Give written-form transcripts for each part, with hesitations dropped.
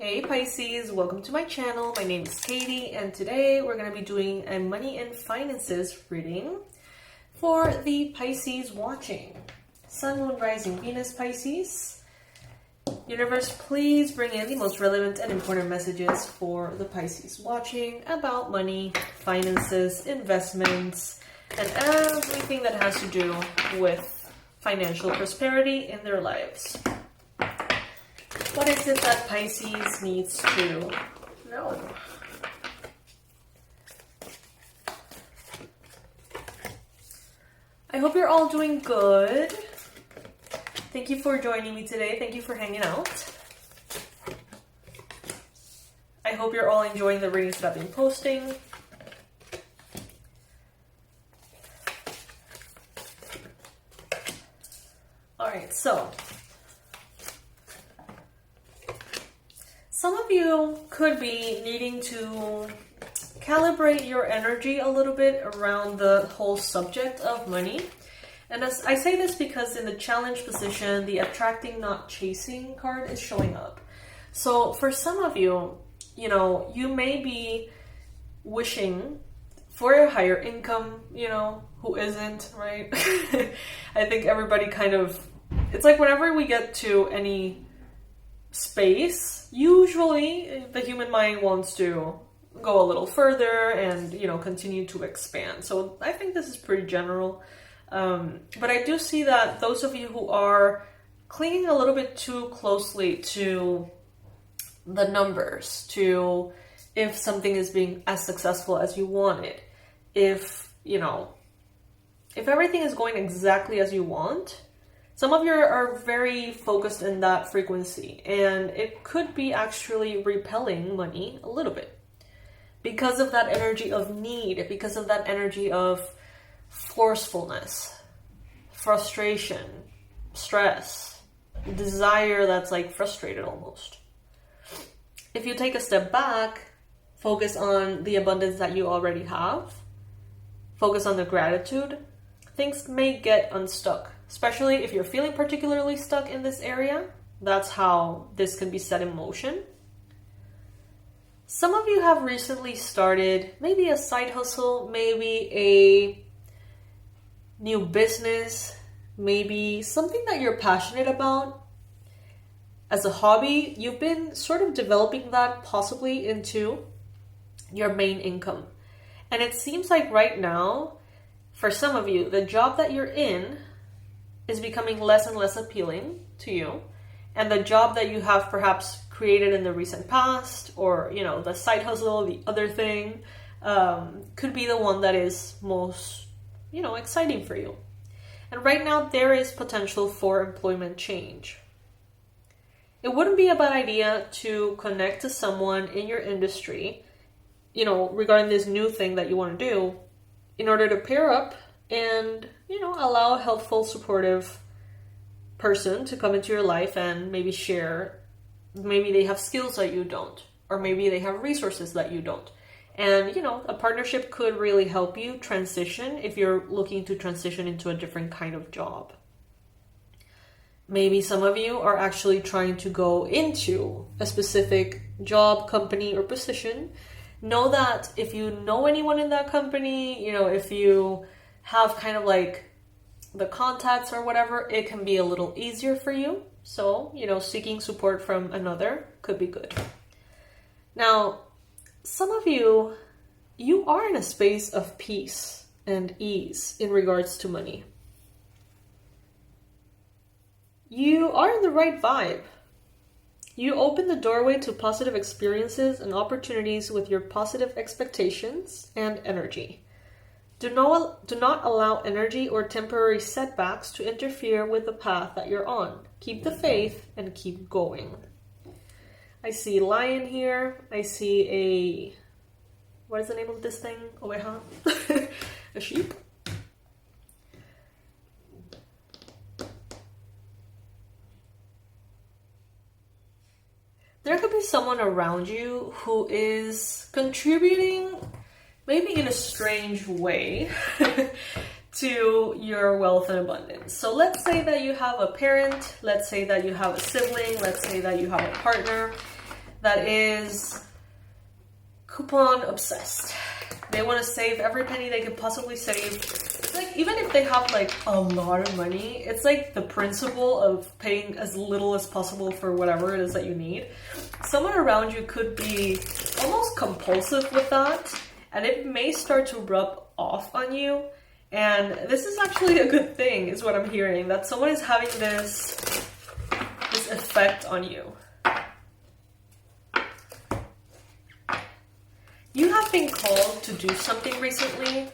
Hey Pisces, welcome to my channel. My name is Katie and today we're going to be doing a money and finances reading for the Pisces watching. Sun, Moon, Rising, Venus, Pisces. Universe, please bring in the most relevant and important messages for the Pisces watching about money, finances, investments, and everything that has to do with financial prosperity in their lives. What is it that Pisces needs to know? I hope you're all doing good. Thank you for joining me today. Thank you for hanging out. I hope you're all enjoying the readings that I've been posting. Alright, so some of you could be needing to calibrate your energy a little bit around the whole subject of money. And as I say this because in the challenge position, the attracting, not chasing card is showing up. So for some of you, you may be wishing for a higher income, who isn't, right? I think everybody it's like whenever we get to any space, usually the human mind wants to go a little further and continue to expand. So I think this is pretty general, but I do see that those of you who are clinging a little bit too closely to the numbers, to if something is being as successful as you want it, if everything is going exactly as you want. Some of you are very focused in that frequency, and it could be actually repelling money a little bit because of that energy of need, because of that energy of forcefulness, frustration, stress, desire that's like frustrated almost. If you take a step back, focus on the abundance that you already have, focus on the gratitude, things may get unstuck. Especially if you're feeling particularly stuck in this area, that's how this can be set in motion. Some of you have recently started maybe a side hustle, maybe a new business, maybe something that you're passionate about. As a hobby, you've been sort of developing that possibly into your main income. And it seems like right now, for some of you, the job that you're in is becoming less and less appealing to you, and the job that you have perhaps created in the recent past, or the side hustle, the other thing, could be the one that is most exciting for you. And right now there is potential for employment change. It wouldn't be a bad idea to connect to someone in your industry regarding this new thing that you want to do, in order to pair up and allow a helpful, supportive person to come into your life and maybe share. Maybe they have skills that you don't, or maybe they have resources that you don't. And, a partnership could really help you transition if you're looking to transition into a different kind of job. Maybe some of you are actually trying to go into a specific job, company, or position. Know that if you know anyone in that company, if you have kind of like the contacts or whatever, it can be a little easier for you. So, seeking support from another could be good. Now, some of you are in a space of peace and ease in regards to money. You are in the right vibe. You open the doorway to positive experiences and opportunities with your positive expectations and energy. Do not allow energy or temporary setbacks to interfere with the path that you're on. Keep the faith and keep going. I see lion here. I see what is the name of this thing? Oveja? A sheep? There could be someone around you who is contributing, maybe in a strange way, to your wealth and abundance. So let's say that you have a parent, let's say that you have a sibling, let's say that you have a partner that is coupon obsessed. They want to save every penny they could possibly save. It's like, even if they have like a lot of money, it's like the principle of paying as little as possible for whatever it is that you need. Someone around you could be almost compulsive with that, and it may start to rub off on you. And this is actually a good thing, is what I'm hearing, that someone is having this effect on you. You have been called to do something recently.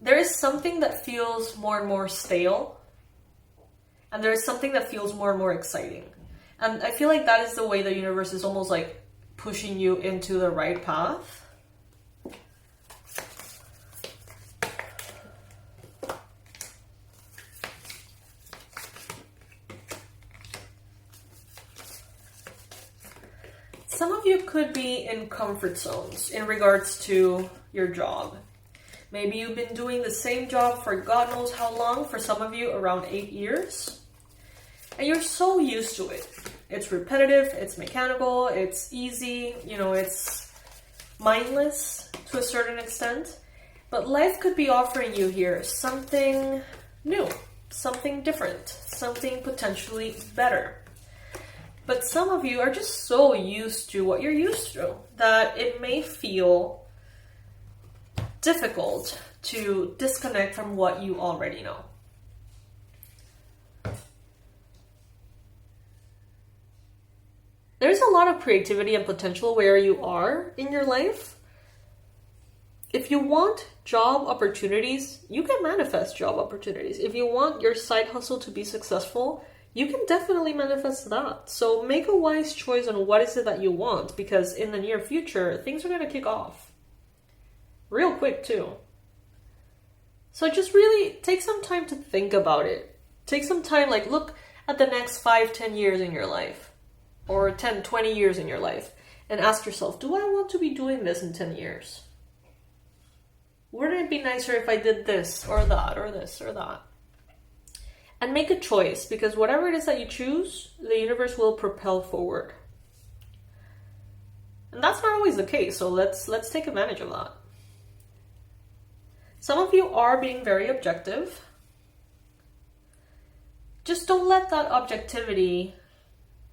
There is something that feels more and more stale, and there is something that feels more and more exciting. And I feel like that is the way the universe is almost like pushing you into the right path. Some of you could be in comfort zones in regards to your job. Maybe you've been doing the same job for God knows how long, for some of you around 8 years. And you're so used to it. It's repetitive, it's mechanical, it's easy, you know, it's mindless to a certain extent. But life could be offering you here something new, something different, something potentially better. But some of you are just so used to what you're used to that it may feel difficult to disconnect from what you already know. There's a lot of creativity and potential where you are in your life. If you want job opportunities, you can manifest job opportunities. If you want your side hustle to be successful, you can definitely manifest that. So make a wise choice on what is it that you want, because in the near future, things are going to kick off. Real quick too. So just really take some time to think about it. Take some time, like look at the next 5-10 years in your life, or 10-20 years in your life, and ask yourself, do I want to be doing this in 10 years? Wouldn't it be nicer if I did this or that or this or that? And make a choice, because whatever it is that you choose, the universe will propel forward. And that's not always the case, so let's take advantage of that. Some of you are being very objective. Just don't let that objectivity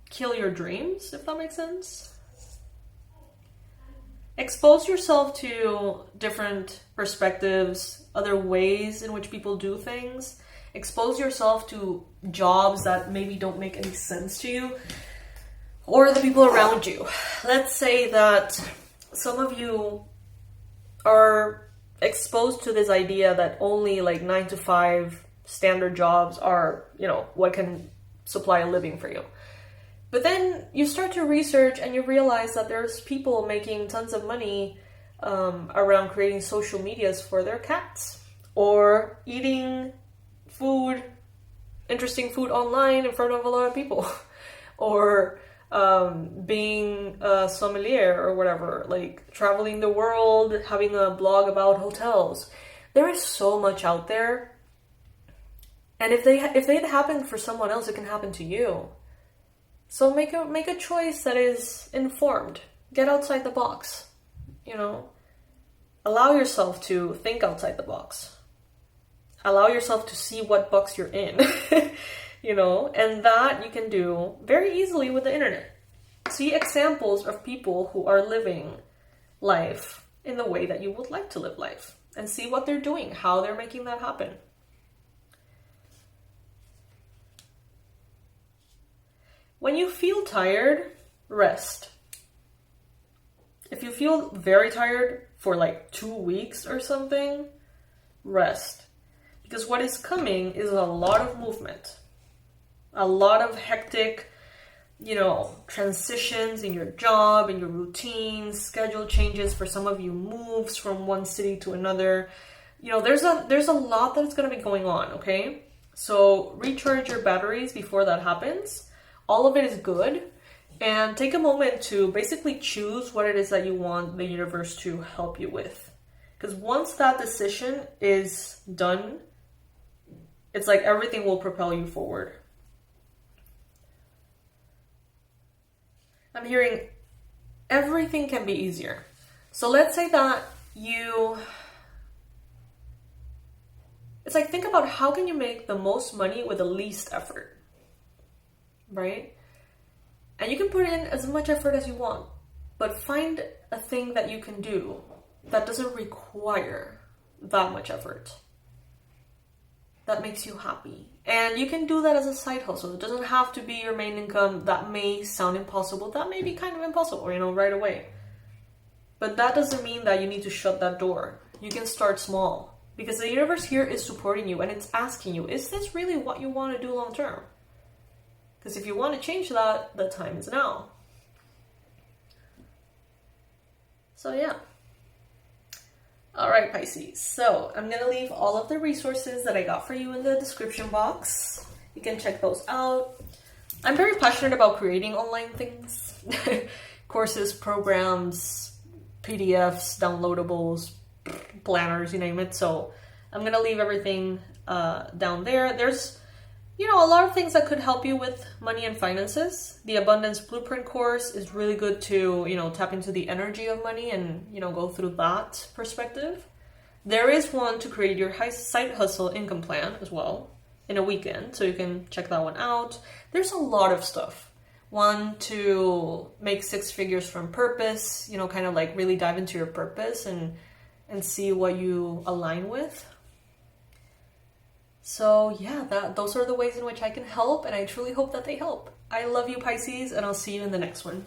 kill your dreams, if that makes sense. Expose yourself to different perspectives, other ways in which people do things. Expose yourself to jobs that maybe don't make any sense to you or the people around you. Let's say that some of you are exposed to this idea that only like 9-to-5 standard jobs are, you know, what can supply a living for you. But then you start to research and you realize that there's people making tons of money around creating social medias for their cats, or eating food, interesting food online in front of a lot of people, or being a sommelier or whatever, like traveling the world, having a blog about hotels. There is so much out there, and if it happened for someone else, it can happen to you. So make a choice that is informed. Get outside the box, you know. Allow yourself to think outside the box. Allow yourself to see what box you're in, you know, and that you can do very easily with the internet. See examples of people who are living life in the way that you would like to live life, and see what they're doing, how they're making that happen. When you feel tired, rest. If you feel very tired for like 2 weeks or something, rest. Because what is coming is a lot of movement, a lot of hectic, you know, transitions in your job, in your routines, schedule changes. For some of you, moves from one city to another. You know, there's a lot that's going to be going on, okay? So recharge your batteries before that happens. All of it is good. And take a moment to basically choose what it is that you want the universe to help you with. Because once that decision is done, it's like everything will propel you forward. I'm hearing everything can be easier. So let's say that it's like, think about how can you make the most money with the least effort, right? And you can put in as much effort as you want, but find a thing that you can do that doesn't require that much effort, that makes you happy. And you can do that as a side hustle. It doesn't have to be your main income. That may sound impossible. That may be kind of impossible, right away. But that doesn't mean that you need to shut that door. You can start small, because the universe here is supporting you and it's asking you, is this really what you want to do long term? Because if you want to change that, the time is now. So yeah. All right, Pisces. So I'm going to leave all of the resources that I got for you in the description box. You can check those out. I'm very passionate about creating online things. Courses, programs, PDFs, downloadables, planners, you name it. So I'm going to leave everything down there. There's, a lot of things that could help you with money and finances. The Abundance Blueprint course is really good to, tap into the energy of money and, go through that perspective. There is one to create your side hustle income plan as well in a weekend. So you can check that one out. There's a lot of stuff. One to make 6 figures from purpose, kind of like really dive into your purpose and see what you align with. So yeah, those are the ways in which I can help, and I truly hope that they help. I love you, Pisces, and I'll see you in the next one.